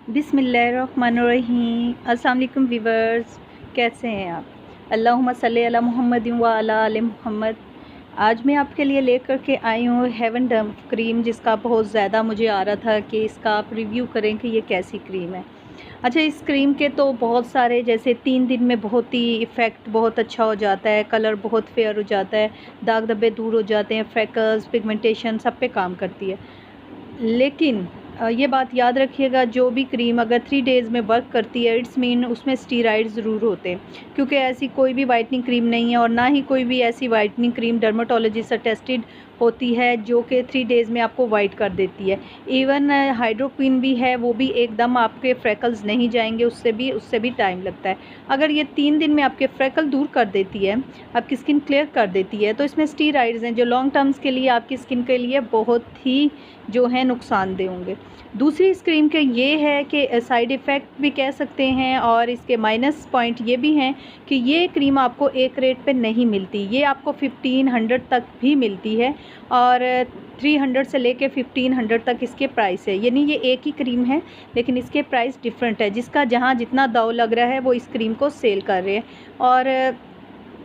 बिस्मिल्लाहिर्रहमानिर्रहीम। अस्सलाम वालेकुम व्यूवर्स, कैसे हैं आप। अल्लाहुम्मा सल्ली अला मुहम्मद व अला आले मुहम्मद। आज मैं आपके लिए लेकर के आई हूँ हेवन डम क्रीम, जिसका बहुत ज़्यादा मुझे आ रहा था कि इसका आप रिव्यू करें कि ये कैसी क्रीम है। अच्छा, इस क्रीम के तो बहुत सारे, जैसे 3 दिन में बहुत ही इफ़ेक्ट बहुत अच्छा हो जाता है, कलर बहुत फेयर हो जाता है, दाग धब्बे दूर हो जाते हैं, फ्रेकल्स, पिगमेंटेशन सब पे काम करती है। लेकिन ये बात याद रखिएगा, जो भी क्रीम अगर 3 डेज़ में वर्क करती है, इट्स मीन उसमें स्टीरॉइड ज़रूर होते हैं, क्योंकि ऐसी कोई भी वाइटनिंग क्रीम नहीं है और ना ही कोई भी ऐसी वाइटनिंग क्रीम डर्माटोलॉजिस्ट अटेस्टेड होती है जो कि 3 डेज़ में आपको वाइट कर देती है। इवन हाइड्रोक्विन भी है, वो भी एकदम आपके फ्रेकल्स नहीं जाएंगे, उससे भी टाइम लगता है। अगर ये 3 दिन में आपके फ्रेकल दूर कर देती है, आपकी स्किन क्लियर कर देती है, तो इसमें स्टीरॉइड्स हैं जो लॉन्ग टर्म्स के लिए आपकी स्किन के लिए बहुत ही जो है नुकसानदेह होंगे। दूसरी इस क्रीम के ये है कि साइड इफ़ेक्ट भी कह सकते हैं, और इसके माइनस पॉइंट ये भी हैं कि ये क्रीम आपको एक रेट पे नहीं मिलती, ये आपको 1500 तक भी मिलती है, और 300 से लेके 1500 तक इसके प्राइस है। यानी ये एक ही क्रीम है लेकिन इसके प्राइस डिफरेंट है, जिसका जहाँ जितना दाव लग रहा है वो इस क्रीम को सेल कर रहे हैं, और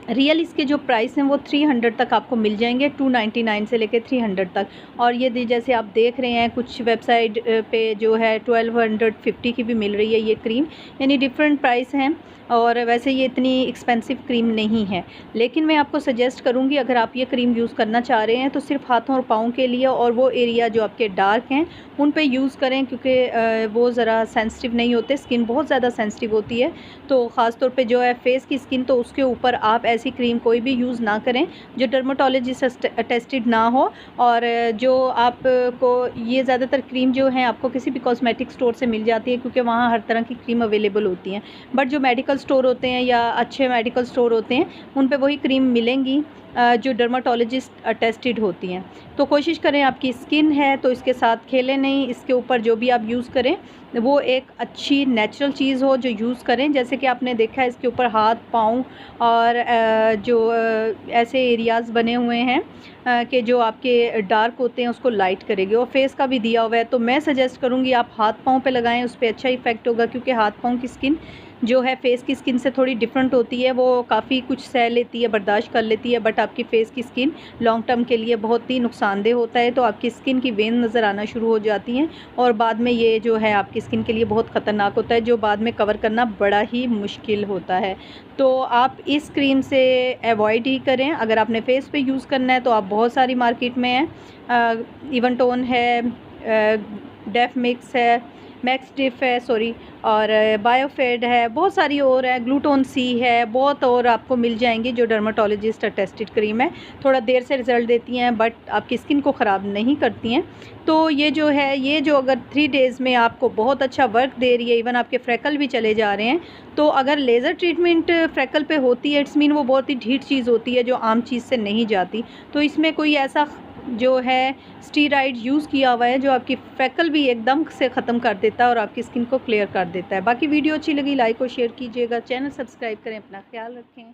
रियल इसके जो प्राइस हैं वो 300 तक आपको मिल जाएंगे, 299 से लेके 300 तक। और ये जैसे आप देख रहे हैं कुछ वेबसाइट पे जो है 1250 की भी मिल रही है ये क्रीम, यानी डिफरेंट प्राइस हैं। और वैसे ये इतनी एक्सपेंसिव क्रीम नहीं है, लेकिन मैं आपको सजेस्ट करूँगी अगर आप ये क्रीम यूज़ करना चाह रहे हैं तो सिर्फ हाथों और पाँव के लिए, और वो एरिया जो आपके डार्क हैं उन पे यूज़ करें, क्योंकि वो ज़रा सेंसिटिव नहीं होते, स्किन बहुत ज़्यादा सेंसिटिव होती है। तो ख़ास तौर पे जो है फेस की स्किन, तो उसके ऊपर आप ऐसी क्रीम कोई भी यूज़ ना करें जो डर्माटोलॉजिस्ट अटेस्टेड ना हो। और जो आपको ये ज़्यादातर क्रीम जो है आपको किसी भी कॉस्मेटिक स्टोर से मिल जाती है, क्योंकि वहाँ हर तरह की क्रीम अवेलेबल होती हैं। बट जो मेडिकल स्टोर होते हैं या अच्छे मेडिकल स्टोर होते हैं उन पे वही क्रीम मिलेंगी जो डर्माटोलॉजिस्ट अटेस्टेड होती हैं। तो कोशिश करें, आपकी स्किन है तो इसके साथ खेलें नहीं, इसके ऊपर जो भी आप यूज़ करें वो एक अच्छी नेचुरल चीज़ हो जो यूज़ करें। जैसे कि आपने देखा है इसके ऊपर हाथ, पाँव और जो ऐसे एरियाज़ बने हुए हैं कि जो आपके डार्क होते हैं उसको लाइट करेगी, और फेस का भी दिया हुआ है। तो मैं सजेस्ट करूँगी आप हाथ पाँव पे लगाएं, उस पर अच्छा इफ़ेक्ट होगा, क्योंकि हाथ पाँव की स्किन जो है फेस की स्किन से थोड़ी डिफरेंट होती है, वो काफ़ी कुछ सह लेती है, बर्दाश्त कर लेती है, बट आपकी फ़ेस की स्किन लॉन्ग टर्म के लिए बहुत ही नुकसानदेह होता है। तो आपकी स्किन की वेन नज़र आना शुरू हो जाती हैं, और बाद में ये जो है आपकी स्किन के लिए बहुत ख़तरनाक होता है, जो बाद में कवर करना बड़ा ही मुश्किल होता है। तो आप इस क्रीम से अवॉइड ही करें। अगर आपने फेस पे यूज़ करना है तो आप बहुत सारी मार्केट में हैं, इवन टोन है, डेफ मिक्स है, मैक्स डिफ है, सॉरी, और बायोफेड है, बहुत सारी और है, ग्लूटोन सी है, बहुत और आपको मिल जाएंगी जो डर्माटोलॉजिस्ट अटेस्टेड क्रीम है। थोड़ा देर से रिज़ल्ट देती हैं बट आपकी स्किन को ख़राब नहीं करती हैं। तो ये जो है, ये जो अगर 3 डेज़ में आपको बहुत अच्छा वर्क दे रही है, इवन आपके फ्रेकल भी चले जा रहे हैं, तो अगर लेज़र ट्रीटमेंट फ्रेकल पे होती है, इट्स मीन वो बहुत ही ढीठ चीज़ होती है जो आम चीज़ से नहीं जाती। तो इसमें कोई ऐसा जो है स्टीरॉइड यूज़ किया हुआ है जो आपकी फ्रेकल भी एकदम से ख़त्म कर देता है और आपकी स्किन को क्लियर कर देता है। बाकी वीडियो अच्छी लगी लाइक और शेयर कीजिएगा, चैनल सब्सक्राइब करें, अपना ख्याल रखें।